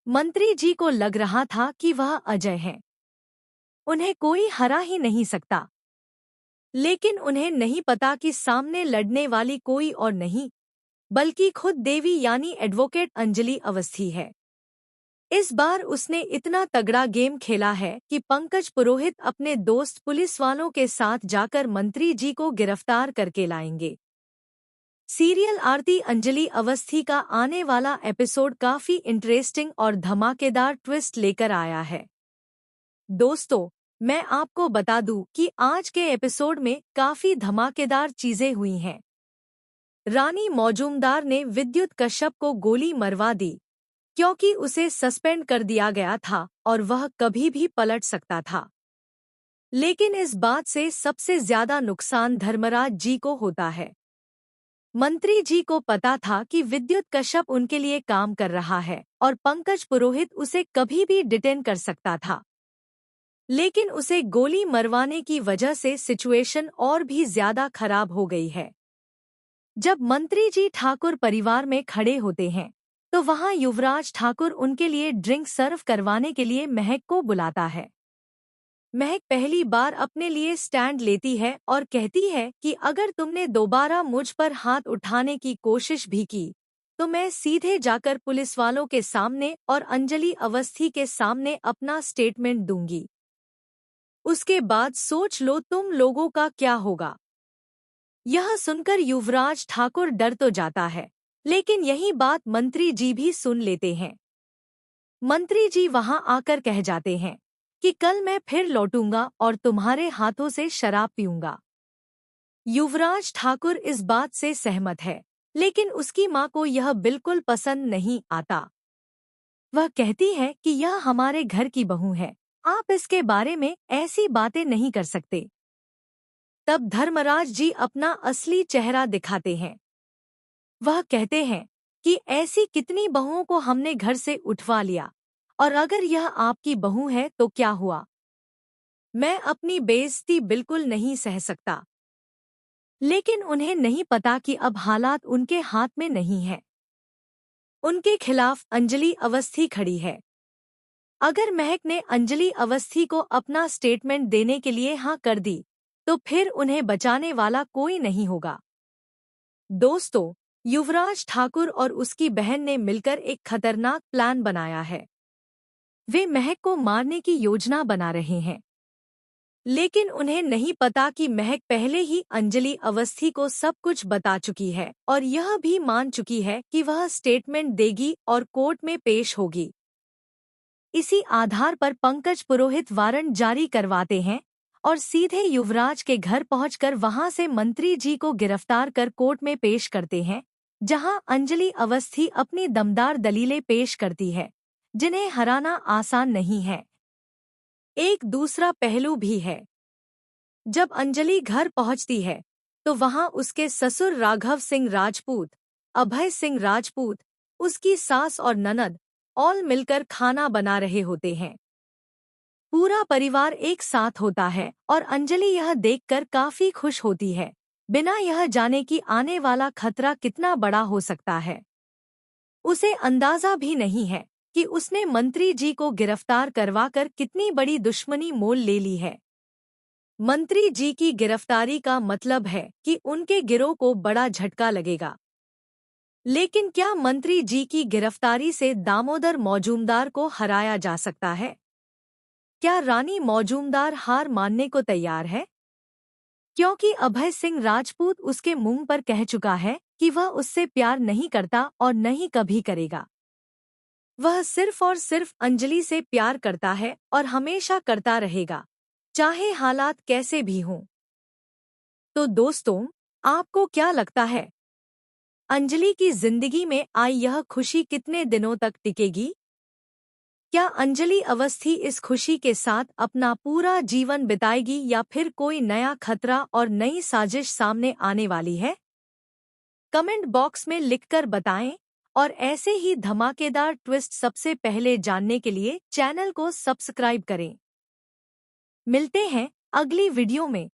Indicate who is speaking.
Speaker 1: मंत्री जी को लग रहा था कि वह अजय हैं। उन्हें कोई हरा ही नहीं सकता। लेकिन उन्हें नहीं पता कि सामने लड़ने वाली कोई और नहीं, बल्कि खुद देवी यानी एडवोकेट अंजलि अवस्थी है। इस बार उसने इतना तगड़ा गेम खेला है कि पंकज पुरोहित अपने दोस्त पुलिस वालों के साथ जाकर मंत्री जी को गिरफ्तार करके लाएंगे। सीरियल आरती अंजलि अवस्थी का आने वाला एपिसोड काफी इंटरेस्टिंग और धमाकेदार ट्विस्ट लेकर आया है। दोस्तों, मैं आपको बता दूं कि आज के एपिसोड में काफी धमाकेदार चीजें हुई हैं। रानी मौजूमदार ने विद्युत कश्यप को गोली मरवा दी, क्योंकि उसे सस्पेंड कर दिया गया था और वह कभी भी पलट सकता था। लेकिन इस बात से सबसे ज्यादा नुकसान धर्मराज जी को होता है। मंत्री जी को पता था कि विद्युत कश्यप उनके लिए काम कर रहा है और पंकज पुरोहित उसे कभी भी डिटेन कर सकता था। लेकिन उसे गोली मरवाने की वजह से सिचुएशन और भी ज्यादा खराब हो गई है। जब मंत्री जी ठाकुर परिवार में खड़े होते हैं, तो वहां युवराज ठाकुर उनके लिए ड्रिंक सर्व करवाने के लिए महक को बुलाता है। महक पहली बार अपने लिए स्टैंड लेती है और कहती है कि अगर तुमने दोबारा मुझ पर हाथ उठाने की कोशिश भी की, तो मैं सीधे जाकर पुलिस वालों के सामने और अंजलि अवस्थी के सामने अपना स्टेटमेंट दूंगी। उसके बाद सोच लो तुम लोगों का क्या होगा। यह सुनकर युवराज ठाकुर डर तो जाता है, लेकिन यही बात मंत्री जी भी सुन लेते हैं। मंत्री जी वहां आकर कह जाते हैं कि कल मैं फिर लौटूंगा और तुम्हारे हाथों से शराब पीऊंगा। युवराज ठाकुर इस बात से सहमत है, लेकिन उसकी मां को यह बिल्कुल पसंद नहीं आता। वह कहती है कि यह हमारे घर की बहू है, आप इसके बारे में ऐसी बातें नहीं कर सकते। तब धर्मराज जी अपना असली चेहरा दिखाते हैं। वह कहते हैं कि ऐसी कितनी बहुओं को हमने घर से उठवा लिया, और अगर यह आपकी बहू है तो क्या हुआ। मैं अपनी बेइज्जती बिल्कुल नहीं सह सकता। लेकिन उन्हें नहीं पता कि अब हालात उनके हाथ में नहीं है। उनके खिलाफ अंजलि अवस्थी खड़ी है। अगर महक ने अंजलि अवस्थी को अपना स्टेटमेंट देने के लिए हाँ कर दी, तो फिर उन्हें बचाने वाला कोई नहीं होगा। दोस्तों, युवराज ठाकुर और उसकी बहन ने मिलकर एक खतरनाक प्लान बनाया है। वे महक को मारने की योजना बना रहे हैं। लेकिन उन्हें नहीं पता कि महक पहले ही अंजलि अवस्थी को सब कुछ बता चुकी है और यह भी मान चुकी है कि वह स्टेटमेंट देगी और कोर्ट में पेश होगी। इसी आधार पर पंकज पुरोहित वारंट जारी करवाते हैं और सीधे युवराज के घर पहुंचकर वहां से मंत्री जी को गिरफ्तार कर कोर्ट में पेश करते हैं, जहां अंजलि अवस्थी अपनी दमदार दलीलें पेश करती है, जिन्हें हराना आसान नहीं है। एक दूसरा पहलू भी है। जब अंजलि घर पहुंचती है, तो वहां उसके ससुर राघव सिंह राजपूत, अभय सिंह राजपूत, उसकी सास और ननद ऑल मिलकर खाना बना रहे होते हैं। पूरा परिवार एक साथ होता है और अंजलि यह देखकर काफी खुश होती है, बिना यह जाने कि आने वाला खतरा कितना बड़ा हो सकता है। उसे अंदाजा भी नहीं है कि उसने मंत्री जी को गिरफ्तार करवाकर कितनी बड़ी दुश्मनी मोल ले ली है। मंत्री जी की गिरफ्तारी का मतलब है कि उनके गिरोह को बड़ा झटका लगेगा। लेकिन क्या मंत्री जी की गिरफ्तारी से दामोदर मौजूमदार को हराया जा सकता है? क्या रानी मौजूमदार हार मानने को तैयार है? क्योंकि अभय सिंह राजपूत उसके मुंह पर कह चुका है कि वह उससे प्यार नहीं करता और नहीं कभी करेगा। वह सिर्फ और सिर्फ अंजलि से प्यार करता है और हमेशा करता रहेगा, चाहे हालात कैसे भी हों। तो दोस्तों, आपको क्या लगता है, अंजलि की जिंदगी में आई यह खुशी कितने दिनों तक टिकेगी? क्या अंजलि अवस्थी इस खुशी के साथ अपना पूरा जीवन बिताएगी या फिर कोई नया खतरा और नई साजिश सामने आने वाली है? कमेंट बॉक्स में लिखकर बताएं और ऐसे ही धमाकेदार ट्विस्ट सबसे पहले जानने के लिए चैनल को सब्सक्राइब करें। मिलते हैं अगली वीडियो में।